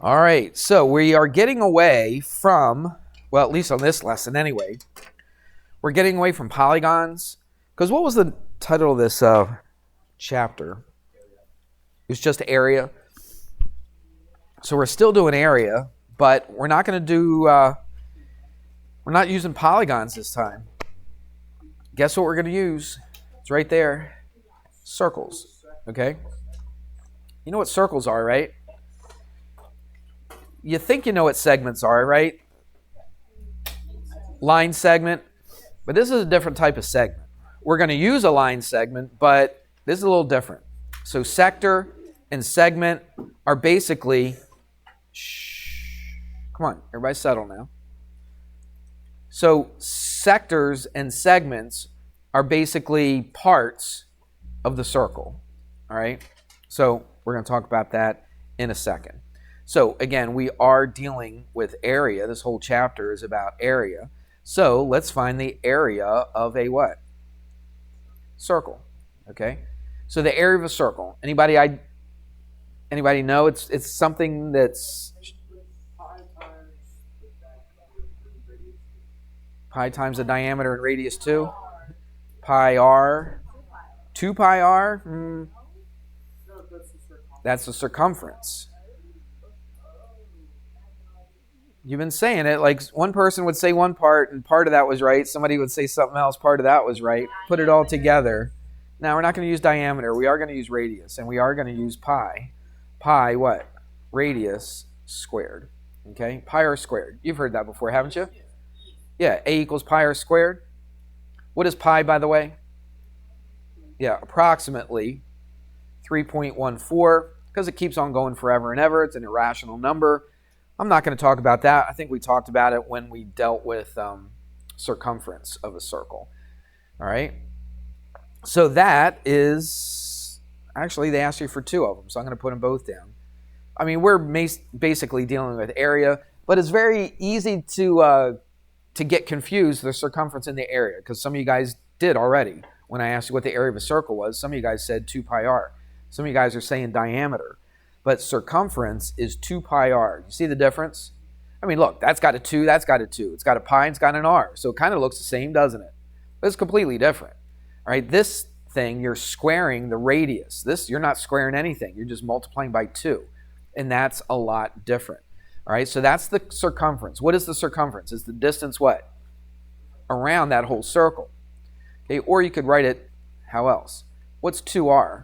All right, so we are getting away from, well, at least on this lesson anyway, we're getting away from polygons. Because what was the title of this chapter? It was just area. So we're still doing area, but we're not going to do, we're not using polygons this time. Guess what we're going to use? It's right there. Circles, okay? You know what circles are, right? You think you know what segments are, right? Line segment. But this is a different type of segment. We're going to use a line segment, but this is a little different. So sector and segment are basically... Come on, everybody settle now. So sectors and segments are basically parts of the circle. All right? So we're going to talk about that in a second. So again, we are dealing with area. This whole chapter is about area. So let's find the area of a what? Circle. Okay? So the area of a circle. Anybody know? It's something that's pi times the diameter and radius 2. Pi r. 2 pi r? That's the circumference. You've been saying it, like one person would say one part and part of that was right. Somebody would say something else, part of that was right. Put it all together. Now, we're not going to use diameter. We are going to use radius, and we are going to use pi. Pi what? Radius squared. Okay? Pi r squared. You've heard that before, haven't you? Yeah, a equals pi r squared. What is pi, by the way? Yeah, approximately 3.14, because it keeps on going forever and ever. It's an irrational number. I'm not going to talk about that. I think we talked about it when we dealt with circumference of a circle. All right? So that is, actually they asked you for 2 of them, so I'm going to put them both down. I mean, we're basically dealing with area, but it's very easy to get confused, the circumference and the area, because some of you guys did already. When I asked you what the area of a circle was, some of you guys said 2 pi r. Some of you guys are saying diameter. But circumference is 2 pi r. You see the difference? I mean, look, that's got a 2, that's got a 2. It's got a pi, and it's got an r. So it kind of looks the same, doesn't it? But it's completely different. All right, this thing, you're squaring the radius. This, you're not squaring anything. You're just multiplying by 2. And that's a lot different. All right, so that's the circumference. What is the circumference? It's the distance what? Around that whole circle. Okay, or you could write it, how else? What's 2r?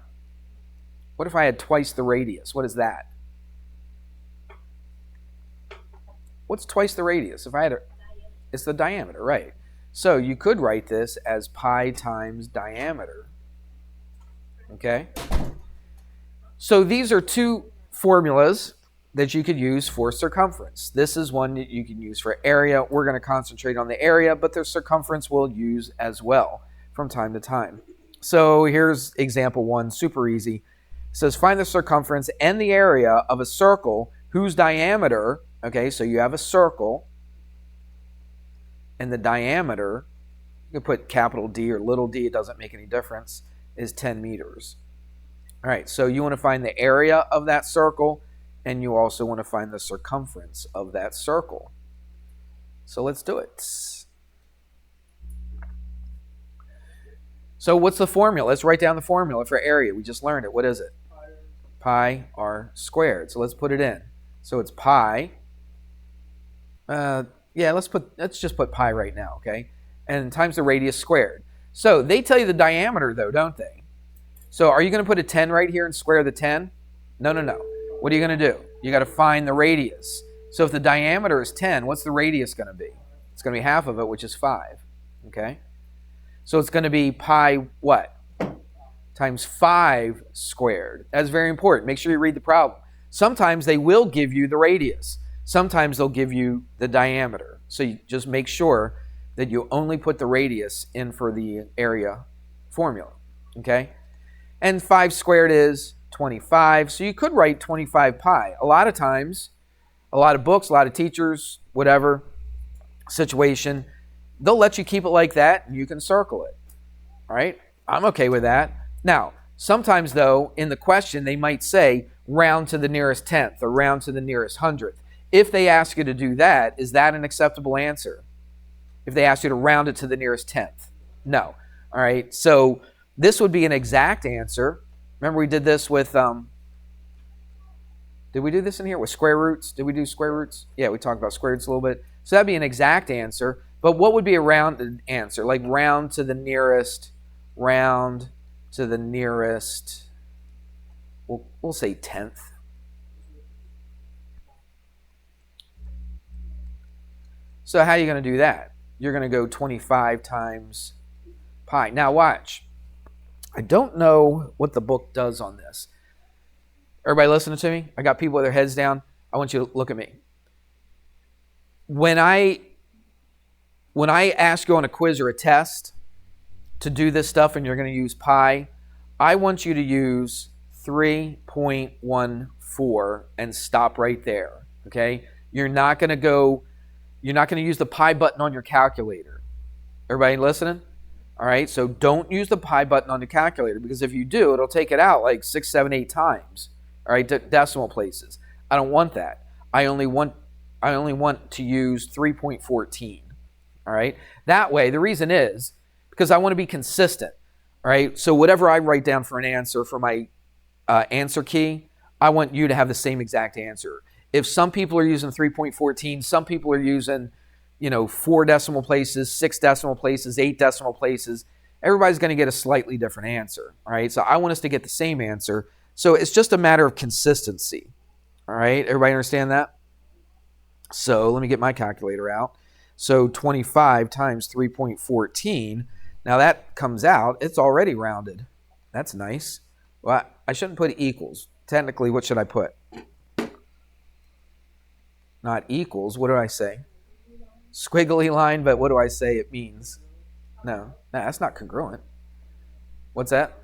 What if I had twice the radius? What is that? What's twice the radius? If I had it's the diameter, right? So you could write this as pi times diameter. Okay? So these are 2 formulas that you could use for circumference. This is one that you can use for area. We're going to concentrate on the area, but the circumference we'll use as well from time to time. So here's example 1, super easy. It says find the circumference and the area of a circle whose diameter, okay, so you have a circle, and the diameter, you can put capital D or little d, it doesn't make any difference, is 10 meters. All right, so you want to find the area of that circle, and you also want to find the circumference of that circle. So let's do it. So what's the formula? Let's write down the formula for area. We just learned it. What is it? Pi r squared. So let's put it in. So it's pi. Let's just put pi right now, okay? And times the radius squared. So they tell you the diameter though, don't they? So are you going to put a 10 right here and square the 10? No. What are you going to do? You got to find the radius. So if the diameter is 10, what's the radius going to be? It's going to be half of it, which is 5. Okay? So it's going to be pi what? Times 5 squared. That's very important. Make sure you read the problem. Sometimes they will give you the radius. Sometimes they'll give you the diameter. So you just make sure that you only put the radius in for the area formula. Okay? And 5 squared is 25. So you could write 25 pi. A lot of times, a lot of books, a lot of teachers, whatever situation, they'll let you keep it like that and you can circle it. All right? I'm okay with that. Now, sometimes though, in the question, they might say, round to the nearest tenth or round to the nearest hundredth. If they ask you to do that, is that an acceptable answer? If they ask you to round it to the nearest tenth? No. All right, so this would be an exact answer. Remember we did this with, did we do this in here with square roots? Did we do square roots? Yeah, we talked about square roots a little bit. So that'd be an exact answer. But what would be a rounded answer? Like round to the nearest, we'll say tenth. So how are you going to do that? You're going to go 25 times pi. Now watch. I don't know what the book does on this. Everybody listening to me? I got people with their heads down. I want you to look at me. When I ask you on a quiz or a test to do this stuff and you're going to use pi, I want you to use 3.14 and stop right there. Okay? You're not going to use the pi button on your calculator. Everybody listening? All right, so don't use the pi button on the calculator, because if you do, it'll take it out like 6, 7, 8 times. All right, decimal places. I don't want that. I only want to use 3.14. All right, that way, the reason is because I want to be consistent. All right, so whatever I write down for an answer for my answer key, I want you to have the same exact answer. If some people are using 3.14, some people are using 4 decimal places, 6 decimal places, 8 decimal places, everybody's going to get a slightly different answer. All right, so I want us to get the same answer. So it's just a matter of consistency. All right, everybody understand that? So let me get my calculator out. So 25 times 3.14. Now that comes out, it's already rounded. That's nice. Well, I shouldn't put equals. Technically, what should I put? Not equals. What do I say? Squiggly line, but what do I say it means? No, that's not congruent. What's that?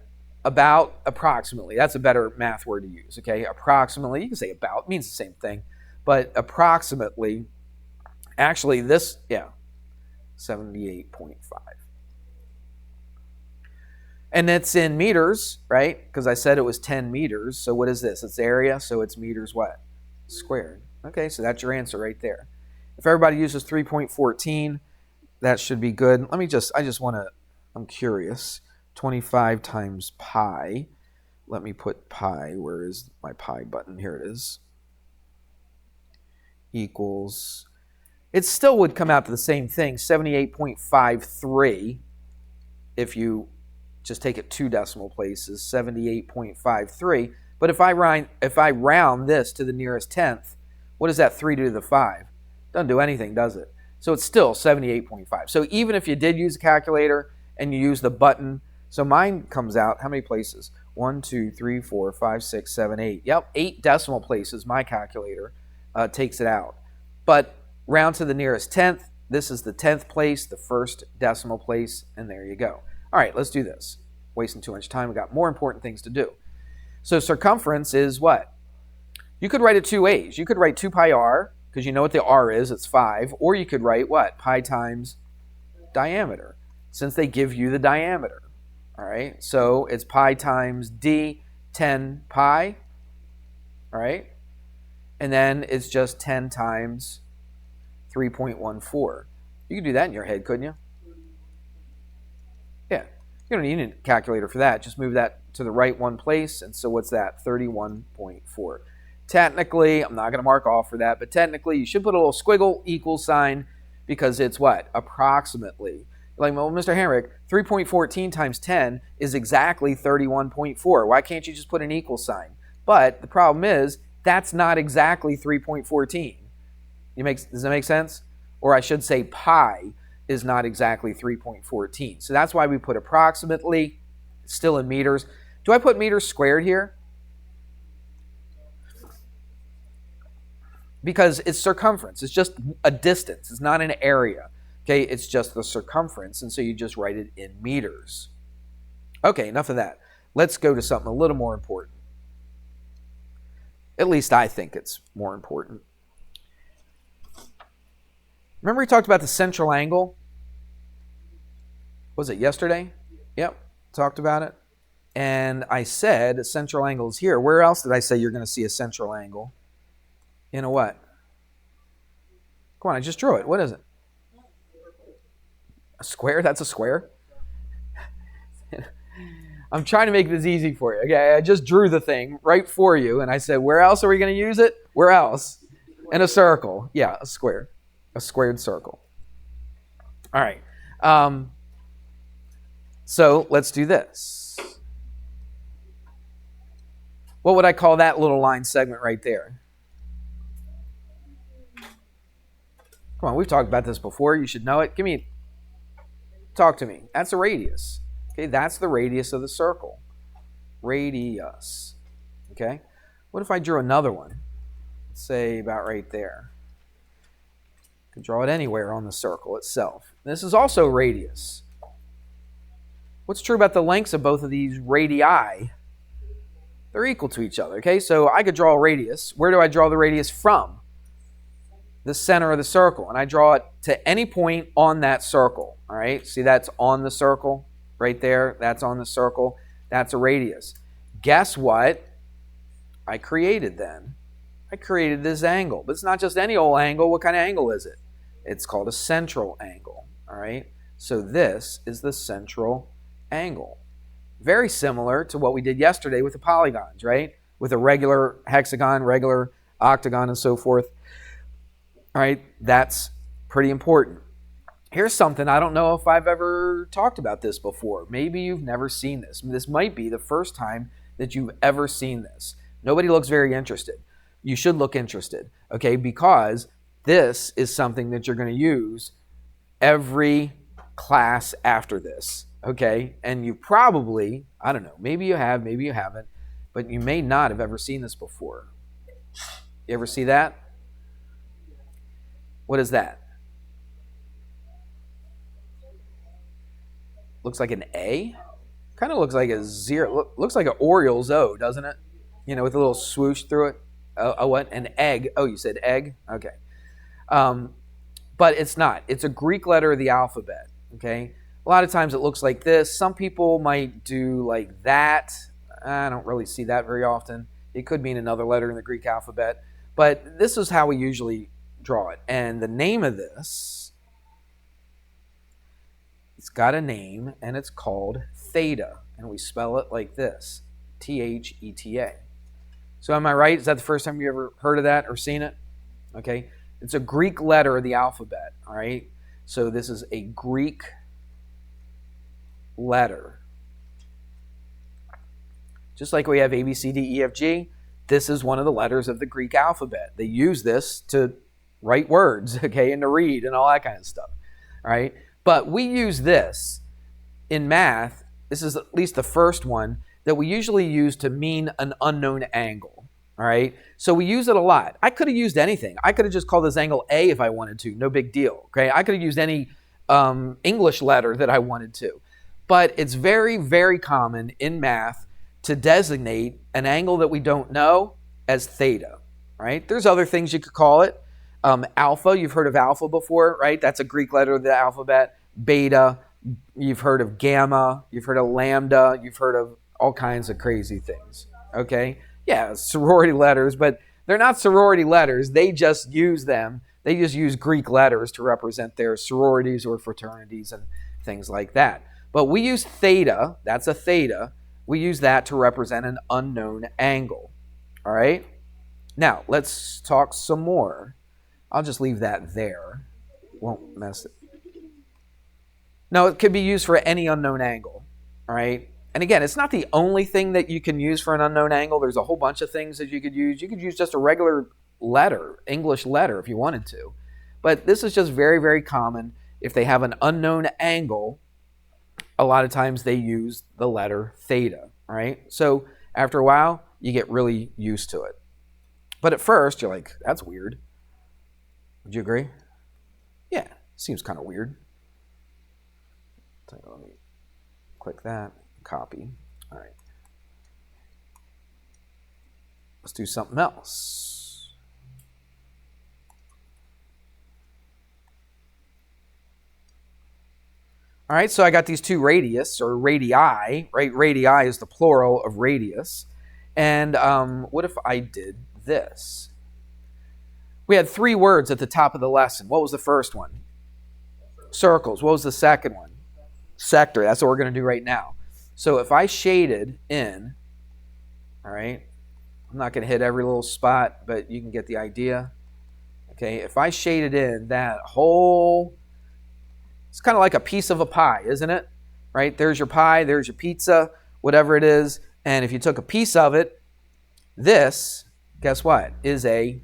About, approximately. That's a better math word to use, okay? Approximately, you can say about, it means the same thing. But approximately, actually this, 78.5. And that's in meters, right? Because I said it was 10 meters. So what is this? It's area, so it's meters what? Squared. Okay, so that's your answer right there. If everybody uses 3.14, that should be good. I'm curious. 25 times pi. Let me put pi. Where is my pi button? Here it is. Equals. It still would come out to the same thing, 78.53. If you just take it 2 decimal places, 78.53. But if I round this to the nearest tenth, what does that 3 do to the 5? Doesn't do anything, does it? So it's still 78.5. So even if you did use a calculator and you use the button, so mine comes out, how many places? 1, 2, 3, 4, 5, 6, 7, 8. Yep, 8 decimal places, my calculator takes it out. But round to the nearest tenth, this is the 10th place, the first decimal place, and there you go. All right, let's do this. Wasting too much time, we've got more important things to do. So circumference is what? You could write it 2 ways. You could write 2 pi r, because you know what the r is, it's 5, or you could write what? Pi times diameter, since they give you the diameter. All right, so it's pi times d 10 pi, all right? And then it's just 10 times 3.14. You could do that in your head, couldn't you? Yeah, you don't need a calculator for that. Just move that to the right one place, and so what's that? 31.4. Technically, I'm not going to mark off for that, but technically you should put a little squiggle equal sign because it's what? Approximately. Like, well, Mr. Henrik, 3.14 times 10 is exactly 31.4. Why can't you just put an equal sign? But the problem is that's not exactly 3.14. Does that make sense? Or I should say pi is not exactly 3.14. So that's why we put approximately, still in meters. Do I put meters squared here? Because it's circumference. It's just a distance. It's not an area. Okay, it's just the circumference, and so you just write it in meters. Okay, enough of that. Let's go to something a little more important. At least I think it's more important. Remember we talked about the central angle? Was it yesterday? Yep, talked about it. and I said a central angle is here. Where else did I say you're going to see a central angle? In a what? Come on, I just drew it. What is it? A square? That's a square? I'm trying to make this easy for you. Okay, I just drew the thing right for you, and I said, where else are we going to use it? Where else? In a circle. Yeah, a square. A squared circle. All right. So let's do this. What would I call that little line segment right there? Come on, we've talked about this before. You should know it. Talk to me. That's a radius. Okay, that's the radius of the circle. Radius. Okay? What if I drew another one? Let's say about right there. You can draw it anywhere on the circle itself. This is also radius. What's true about the lengths of both of these radii? They're equal to each other. Okay, so I could draw a radius. Where do I draw the radius from? The center of the circle. And I draw it to any point on that circle. All right, see that's on the circle right there. That's on the circle. That's a radius. Guess what I created then? I created this angle. But it's not just any old angle. What kind of angle is it? It's called a central angle. All right, so this is the central angle. Very similar to what we did yesterday with the polygons, right? With a regular hexagon, regular octagon, and so forth. All right, that's pretty important. Here's something, I don't know if I've ever talked about this before. Maybe you've never seen this. This might be the first time that you've ever seen this. Nobody looks very interested. You should look interested, okay? Because this is something that you're going to use every class after this, okay? And you probably, I don't know, maybe you have, maybe you haven't, but you may not have ever seen this before. You ever see that? What is that? Looks like an A? Kind of looks like a zero. Looks like an Orioles O, doesn't it? You know, with a little swoosh through it. A what? An egg. Oh, you said egg? Okay. But it's not. It's a Greek letter of the alphabet, okay? A lot of times it looks like this. Some people might do like that. I don't really see that very often. It could mean another letter in the Greek alphabet. But this is how we usually draw it. And the name of this, it's got a name, and it's called theta. And we spell it like this, Theta. So am I right? Is that the first time you ever heard of that or seen it? Okay. It's a Greek letter of the alphabet, all right? So this is a Greek letter. Just like we have A, B, C, D, E, F, G, this is one of the letters of the Greek alphabet. They use this to write words, okay, and to read and all that kind of stuff, all right? But we use this in math. This is at least the first one that we usually use to mean an unknown angle, all right? So we use it a lot. I could have used anything. I could have just called this angle A if I wanted to, no big deal, okay? I could have used any English letter that I wanted to. But it's very, very common in math to designate an angle that we don't know as theta, right? There's other things you could call it. Alpha, you've heard of alpha before, right? That's a Greek letter of the alphabet. Beta, you've heard of gamma, you've heard of lambda, you've heard of all kinds of crazy things, okay? Yeah, sorority letters, but they're not sorority letters. They just use them. They just use Greek letters to represent their sororities or fraternities and things like that. But we use theta, that's a theta, we use that to represent an unknown angle, all right? Now, let's talk some more. I'll just leave that there. Won't mess it. No, it could be used for any unknown angle, all right? And again, it's not the only thing that you can use for an unknown angle. There's a whole bunch of things that you could use. You could use just a regular letter, English letter, if you wanted to. But this is just very, very common. If they have an unknown angle, a lot of times they use the letter theta, all right? So after a while, you get really used to it. But at first, you're like, that's weird. Would you agree? Yeah, seems kind of weird. Let me click that, copy. All right. Let's do something else. All right, so I got these two radius, or radii, right? Radii is the plural of radius. And what if I did this? We had 3 words at the top of the lesson. What was the first one? Circles. What was the second one? Sector. That's what we're going to do right now. So if I shaded in, all right, I'm not going to hit every little spot, but you can get the idea. Okay, if I shaded in that whole, it's kind of like a piece of a pie, isn't it? Right? There's your pie, there's your pizza, whatever it is. And if you took a piece of it, this, guess what, is a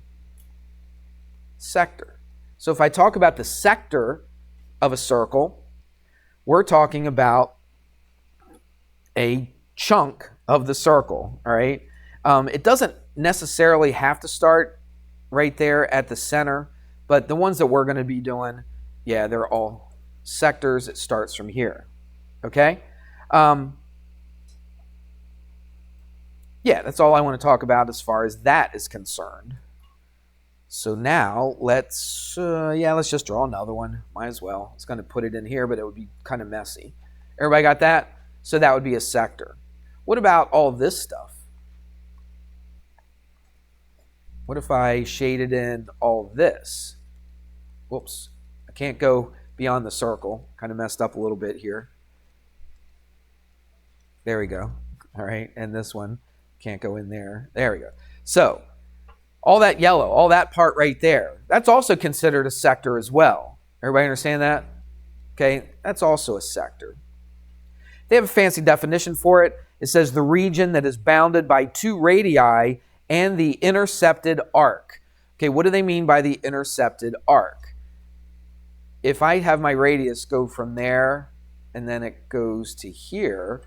sector. So if I talk about the sector of a circle, we're talking about a chunk of the circle, all right? It doesn't necessarily have to start right there at the center, but the ones that we're going to be doing, yeah, they're all sectors. It starts from here, okay? Yeah, that's all I want to talk about as far as that is concerned. So now let's just draw another one. Might as well. I was going to put it in here, but it would be kind of messy. Everybody got that? So that would be a sector. What about all this stuff? What if I shaded in all this? Whoops. I can't go beyond the circle. Kind of messed up a little bit here. There we go. All right. And this one can't go in there. There we go. So all that yellow, all that part right there, that's also considered a sector as well. Everybody understand that? Okay. That's also a sector. They have a fancy definition for it. It says the region that is bounded by 2 radii and the intercepted arc. Okay, what do they mean by the intercepted arc? If I have my radius go from there and then it goes to here,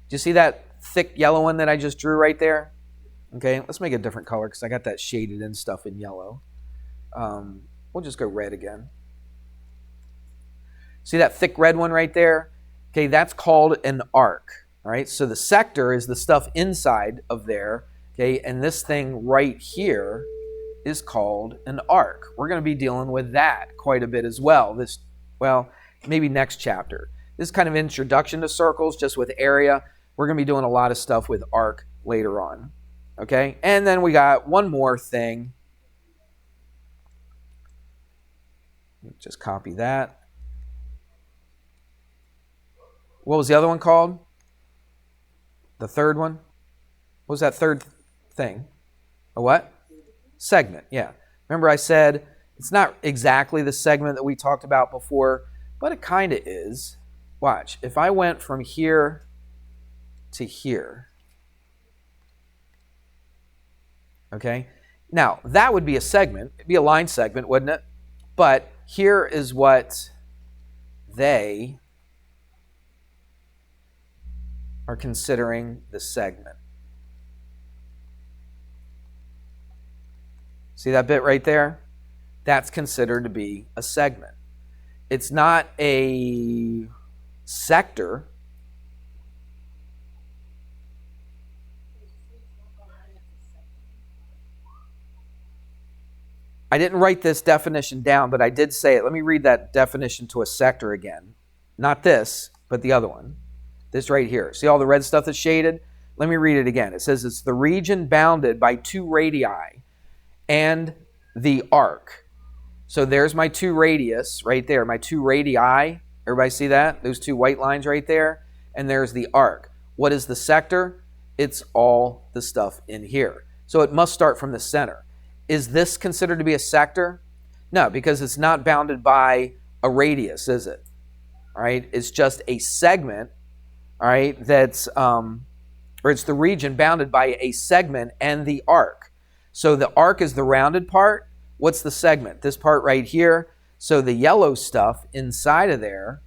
do you see that thick yellow one that I just drew right there? Okay, let's make a different color because I got that shaded in stuff in yellow. We'll just go red again. See that thick red one right there? Okay, that's called an arc. All right, so the sector is the stuff inside of there. Okay, and this thing right here is called an arc. We're going to be dealing with that quite a bit as well. Maybe next chapter. This is kind of introduction to circles, just with area. We're going to be doing a lot of stuff with arc later on. Okay, and then we got one more thing. Just copy that. What was the other one called? The third one? What was that third thing? A what? Segment, yeah. Remember I said it's not exactly the segment that we talked about before, but it kind of is. Watch. If I went from here to here, okay? Now, that would be a segment. It'd be a line segment, wouldn't it? But here is what they are considering the segment. See that bit right there? That's considered to be a segment. It's not a sector. I didn't write this definition down, but I did say it. Let me read that definition to a sector again. Not this, but the other one. This right here. See all the red stuff that's shaded? Let me read it again. It says it's the region bounded by 2 radii and the arc. So there's my 2 radius right there, my 2 radii. Everybody see that? Those 2 white lines right there. And there's the arc. What is the sector? It's all the stuff in here. So it must start from the center. Is this considered to be a sector? No, because it's not bounded by a radius, is it? All right, it's just a segment. All right, that's or it's the region bounded by a segment and the arc. So the arc is the rounded part. What's the segment? This part right here. So the yellow stuff inside of there,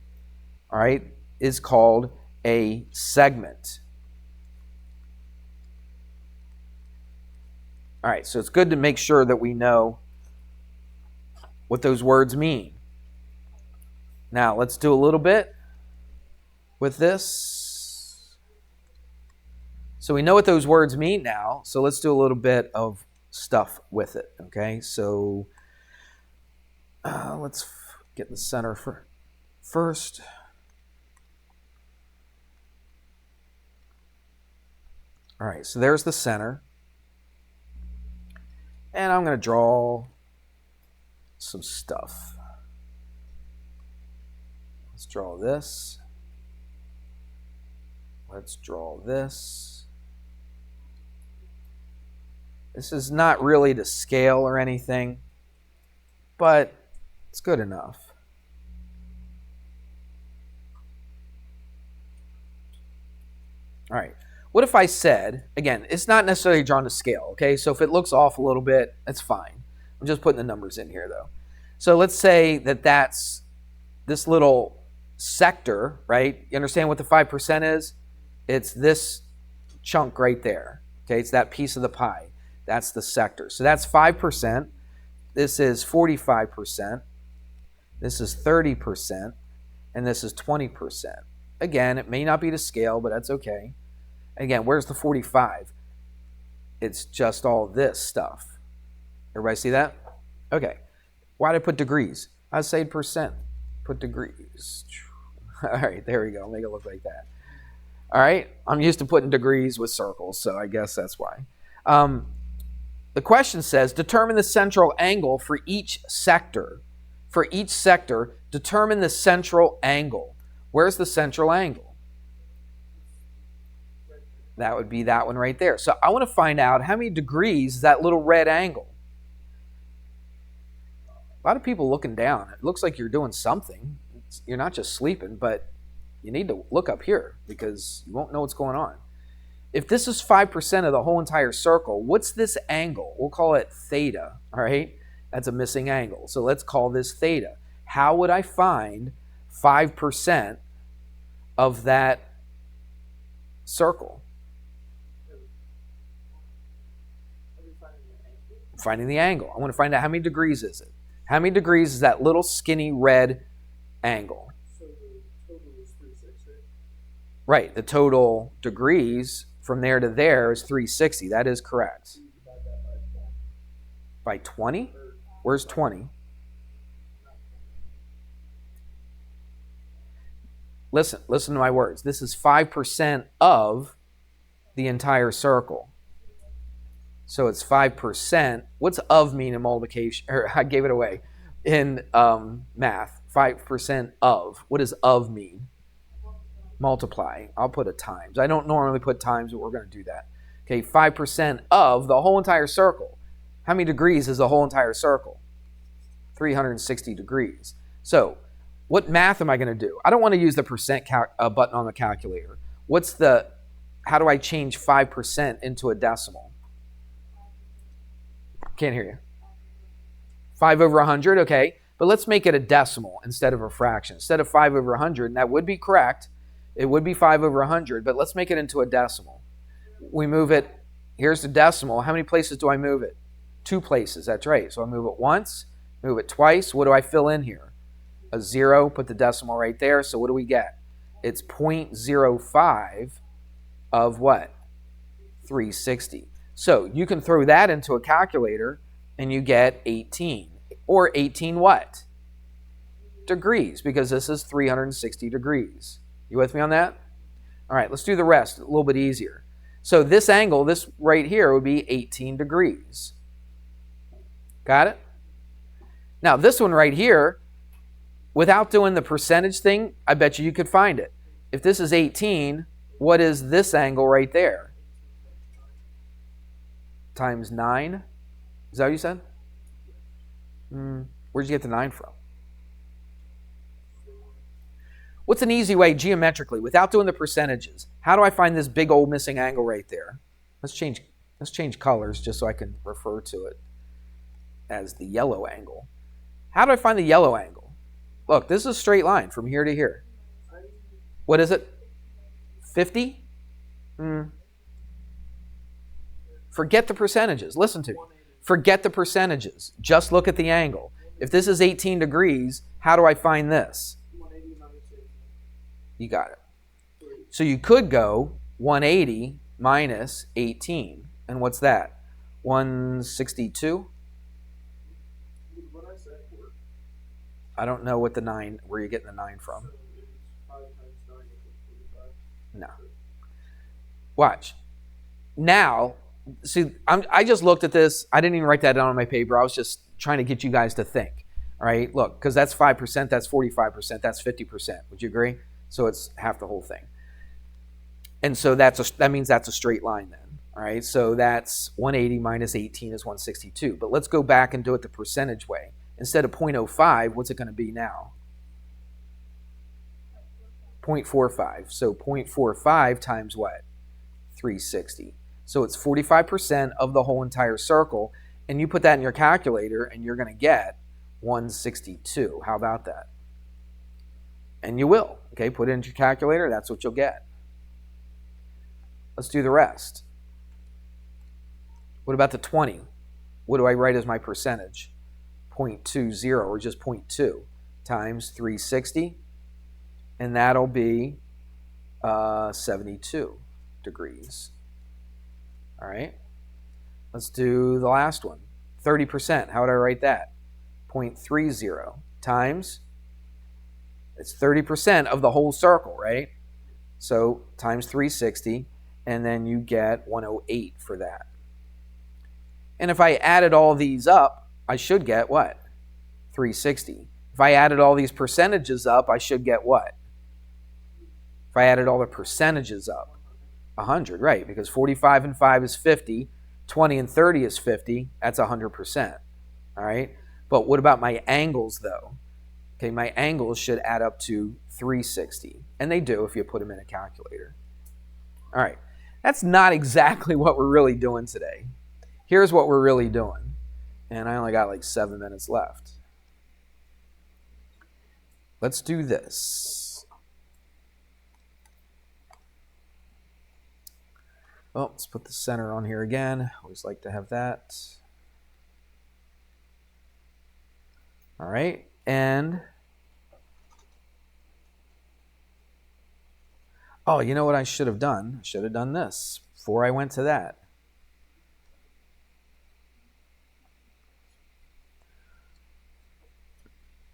all right, is called a segment. All right, so it's good to make sure that we know what those words mean. Now, let's do a little bit with this. So we know what those words mean now, so let's do a little bit of stuff with it, okay? So let's get the center first. All right, so there's the center. And I'm going to draw some stuff. Let's draw this. Let's draw this. This is not really to scale or anything, but it's good enough. All right. What if I said, again, it's not necessarily drawn to scale, okay? So if it looks off a little bit, that's fine. I'm just putting the numbers in here, though. So let's say that that's this little sector, right? You understand what the 5% is? It's this chunk right there, okay? It's that piece of the pie. That's the sector. So that's 5%. This is 45%. This is 30%. And this is 20%. Again, it may not be to scale, but that's okay. Again, where's the 45? It's just all this stuff. Everybody see that? Okay. Why did I put degrees? I said percent. Put degrees. All right, there we go. Make it look like that. All right. I'm used to putting degrees with circles, so I guess that's why. The question says, determine the central angle for each sector. For each sector, determine the central angle. Where's the central angle? That would be that one right there. So I want to find out how many degrees is that little red angle. A lot of people looking down. It looks like you're doing something. You're not just sleeping, but you need to look up here because you won't know what's going on. If this is 5% of the whole entire circle, what's this angle? We'll call it theta, all right? That's a missing angle. So let's call this theta. How would I find 5% of that circle? Finding the angle. I want to find out how many degrees is it. How many degrees is that little skinny red angle? So the total is 360. Right. The total degrees from there to there is 360. That is correct. So you divide that By 20? Where's 20? Listen to my words. This is 5% of the entire circle. So it's 5%. What's of mean in multiplication? Or I gave it away in math. 5% of. What does of mean? Multiply. I'll put a times. I don't normally put times, but we're going to do that. Okay, 5% of the whole entire circle. How many degrees is the whole entire circle? 360 degrees. So what math am I going to do? I don't want to use the percent button on the calculator. How do I change 5% into a decimal? Can't hear you. 5 over 100, okay. But let's make it a decimal instead of a fraction. Instead of 5 over 100, and that would be correct. It would be 5 over 100, but let's make it into a decimal. We move it, here's the decimal. How many places do I move it? 2 places, that's right. So I move it once, move it twice. What do I fill in here? A 0, put the decimal right there. So what do we get? It's 0.05 of what? 360. So you can throw that into a calculator and you get 18. Or 18 what? Degrees, because this is 360 degrees. You with me on that? All right, let's do the rest a little bit easier. So this angle, this right here, would be 18 degrees. Got it? Now this one right here, without doing the percentage thing, I bet you could find it. If this is 18, what is this angle right there? Times 9? Is that what you said? Where'd you get the 9 from? What's an easy way geometrically, without doing the percentages? How do I find this big old missing angle right there? Let's change colors just so I can refer to it as the yellow angle. How do I find the yellow angle? Look, this is a straight line from here to here. What is it? 50? Forget the percentages. Listen to me. Forget the percentages. Just look at the angle. If this is 18 degrees, how do I find this? 180 minus 18. You got it. So you could go 180 minus 18. And what's that? 162? What I said worked. I don't know where you're getting the 9 from. So it's 5 times 9 equals 45. No. Watch. now, see, I just looked at this. I didn't even write that down on my paper. I was just trying to get you guys to think. All right, look, because that's 5%, that's 45%, that's 50%. Would you agree? So it's half the whole thing. And so that means that's a straight line then. All right, so that's 180 minus 18 is 162. But let's go back and do it the percentage way. Instead of 0.05, what's it going to be now? 0.45. So 0.45 times what? 360. So it's 45% of the whole entire circle. And you put that in your calculator and you're going to get 162. How about that? And you will. Okay, put it into your calculator. That's what you'll get. Let's do the rest. What about the 20? What do I write as my percentage? 0.20 or just 0.2 times 360. And that'll be 72 degrees. All right. Let's do the last one. 30%. How would I write that? 0.30 times, it's 30% of the whole circle, right? So times 360, and then you get 108 for that. And if I added all these up, I should get what? 360. If I added all these percentages up, I should get what? If I added all the percentages up, 100, right? Because 45 and 5 is 50, 20 and 30 is 50, that's 100%, all right? But what about my angles, though? Okay, my angles should add up to 360, and they do if you put them in a calculator. All right, that's not exactly what we're really doing today. Here's what we're really doing, and I only got like 7 minutes left. Let's do this. Well, let's put the center on here again. Always like to have that. All right, and oh, you know what I should have done? I should have done this before I went to that.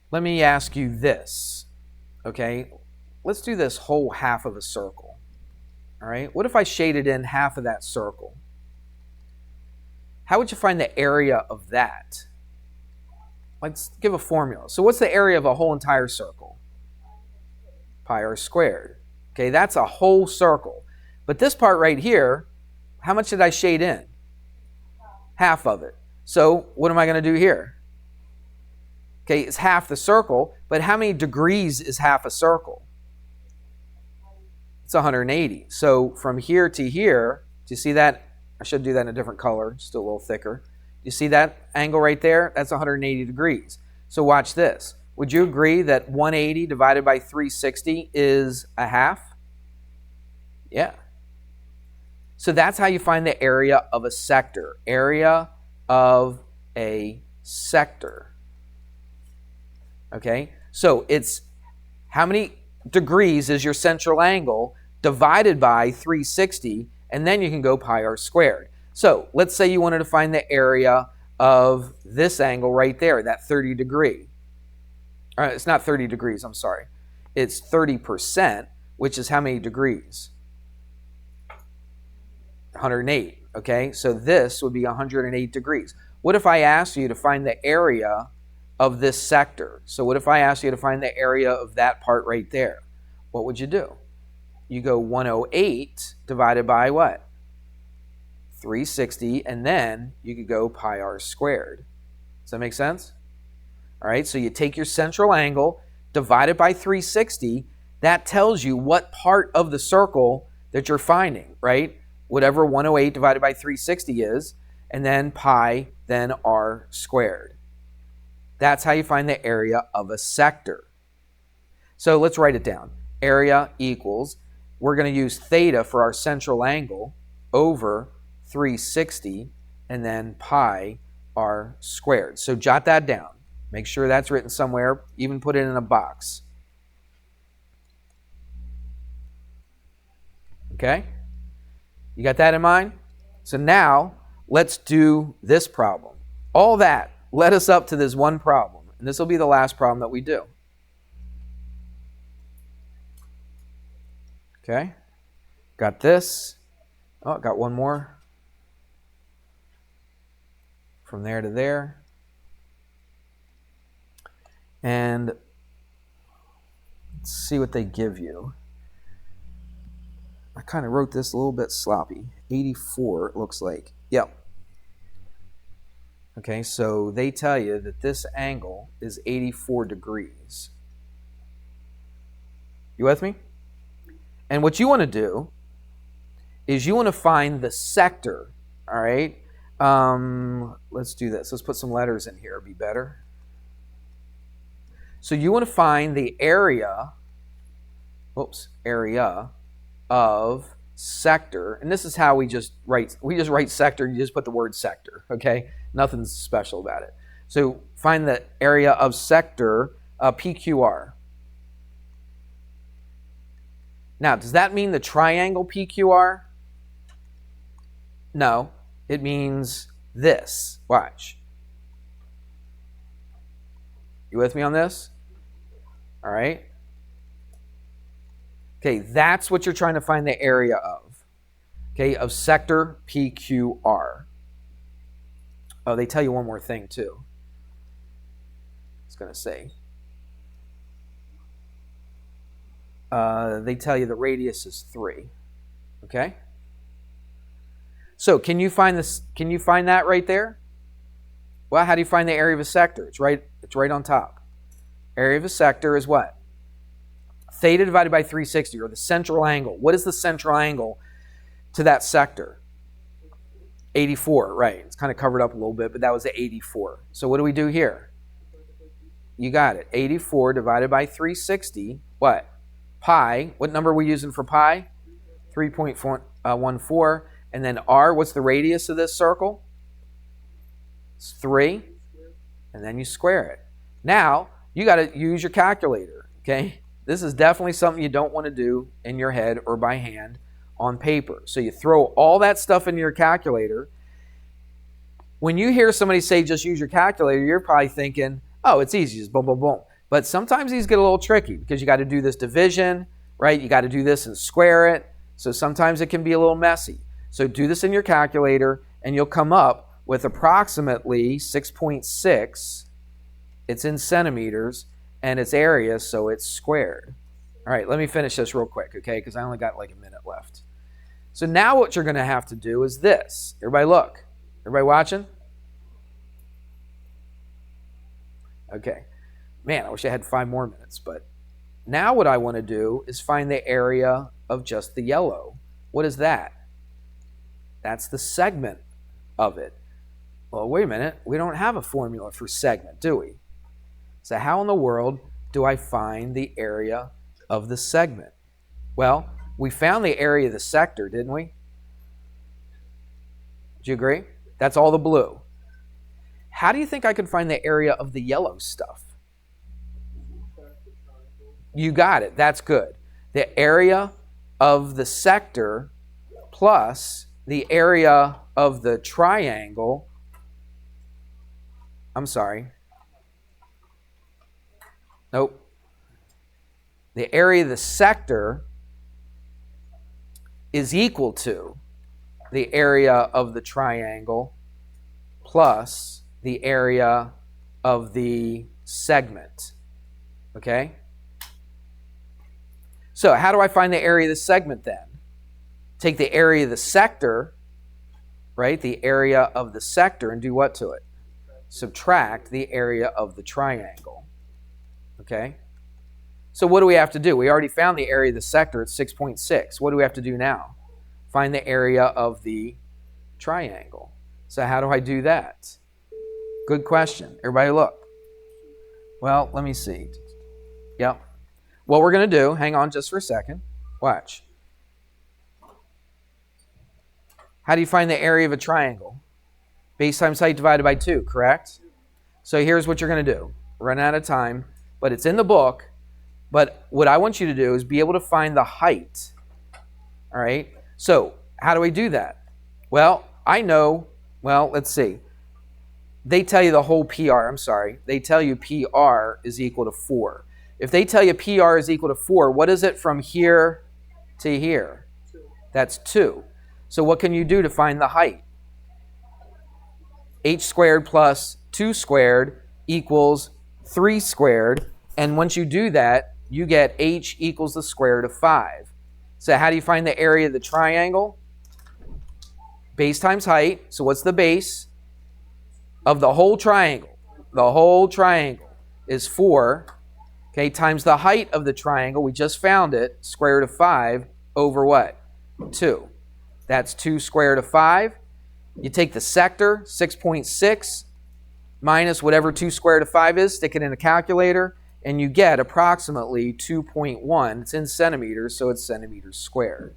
Let me ask you this, okay? Let's do this whole half of a circle, all right? What if I shaded in half of that circle? How would you find the area of that? Let's give a formula. So what's the area of a whole entire circle? Pi r squared. Okay, that's a whole circle. But this part right here, how much did I shade in? Half of it. So what am I going to do here? Okay, it's half the circle, but how many degrees is half a circle? It's 180. So from here to here, do you see that? I should do that in a different color, just a little thicker. You see that angle right there? That's 180 degrees. So watch this. Would you agree that 180 divided by 360 is a half? Yeah. So that's how you find the area of a sector. Area of a sector. Okay? So it's how many degrees is your central angle divided by 360, and then you can go pi r squared. So let's say you wanted to find the area of this angle right there, that 30 degree. It's not 30 degrees, I'm sorry. It's 30%, which is how many degrees? 108, okay? So this would be 108 degrees. What if I asked you to find the area of this sector? So what if I asked you to find the area of that part right there? What would you do? You go 108 divided by what? 360, and then you could go pi r squared. Does that make sense? All right, so you take your central angle, divide it by 360. That tells you what part of the circle that you're finding, right? Whatever 108 divided by 360 is, and then pi, then r squared. That's how you find the area of a sector. So let's write it down. Area equals, we're going to use theta for our central angle over 360, and then pi r squared. So jot that down. Make sure that's written somewhere. Even put it in a box. Okay? You got that in mind? So now, let's do this problem. All that led us up to this one problem. And this will be the last problem that we do. Okay? Got this. Oh, got one more. From there to there. And let's see what they give you. I kind of wrote this a little bit sloppy. 84, it looks like. Yep. Okay, so they tell you that this angle is 84 degrees. You with me? And what you want to do is you want to find the sector, all right? Let's do this. Let's put some letters in here. It'd be better. So you want to find the area, area of sector. And this is how we just write sector. You just put the word sector, okay? Nothing's special about it. So find the area of sector PQR. Now, does that mean the triangle PQR? No, it means this. Watch. You with me on this? All right. Okay, that's what you're trying to find the area of. Okay, of sector PQR. Oh, they tell you one more thing too. I was going to say. They tell you the radius is 3. Okay? So can you find this? Can you find that right there? Well, how do you find the area of a sector? It's right on top. Area of a sector is what? Theta divided by 360, or the central angle. What is the central angle to that sector? 84, right. It's kind of covered up a little bit, but that was the 84. So what do we do here? You got it. 84 divided by 360, what? Pi. What number are we using for pi? 3.14. And then r, what's the radius of this circle? It's 3. And then you square it. Now, you got to use your calculator, okay? This is definitely something you don't want to do in your head or by hand on paper. So you throw all that stuff into your calculator. When you hear somebody say just use your calculator, you're probably thinking, oh, it's easy, just boom, boom, boom. But sometimes these get a little tricky because you got to do this division, right? You got to do this and square it. So sometimes it can be a little messy. So do this in your calculator and you'll come up with approximately 6.6. It's in centimeters and its area, so it's squared. All right, let me finish this real quick, okay? Because I only got like a minute left. So now what you're going to have to do is this. Everybody look. Everybody watching? Okay. Man, I wish I had 5 more minutes. But now what I want to do is find the area of just the yellow. What is that? That's the segment of it. Well, wait a minute. We don't have a formula for segment, do we? So how in the world do I find the area of the segment? Well, we found the area of the sector, didn't we? Do you agree? That's all the blue. How do you think I could find the area of the yellow stuff? You got it. That's good. The area of the sector plus the area of the triangle. I'm sorry. Nope. The area of the sector is equal to the area of the triangle plus the area of the segment. Okay? So how do I find the area of the segment then? Take the area of the sector, right? The area of the sector, and do what to it? Subtract the area of the triangle. Okay? So what do we have to do? We already found the area of the sector at 6.6. What do we have to do now? Find the area of the triangle. So how do I do that? Good question. Everybody look. Well, let me see. Yep. What we're going to do, hang on just for a second. Watch. How do you find the area of a triangle? Base times height divided by 2, correct? So here's what you're going to do. Run out of time, but it's in the book. But what I want you to do is be able to find the height. All right? So how do we do that? Well, I know, let's see. They tell you the whole PR, They tell you PR is equal to 4. If they tell you PR is equal to 4, what is it from here to here? 2. That's 2. So what can you do to find the height? H squared plus 2 squared equals 3 squared. And once you do that, you get h equals the square root of 5. So how do you find the area of the triangle? Base times height. So what's the base of the whole triangle? The whole triangle is 4, okay, times the height of the triangle. We just found it, square root of 5 over what? 2. That's 2 square root of 5. You take the sector, 6.6, minus whatever 2 square root of 5 is, stick it in a calculator, and you get approximately 2.1. It's in centimeters, so it's centimeters squared.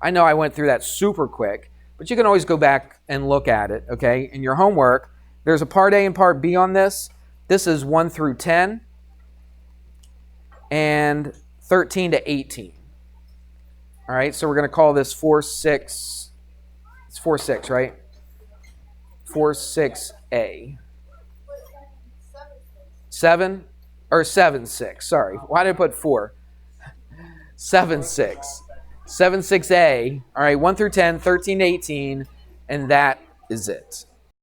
I know I went through that super quick, but you can always go back and look at it, okay? In your homework, there's a part A and part B on this. This is 1 through 10 and 13 to 18. All right, so we're going to call this 4-6. It's 4-6, right? 4-6A. 7 or 7-6, sorry. Why did I put 4? 7-6. 7-6A. All right, 1 through 10, 13 to 18, and that is it.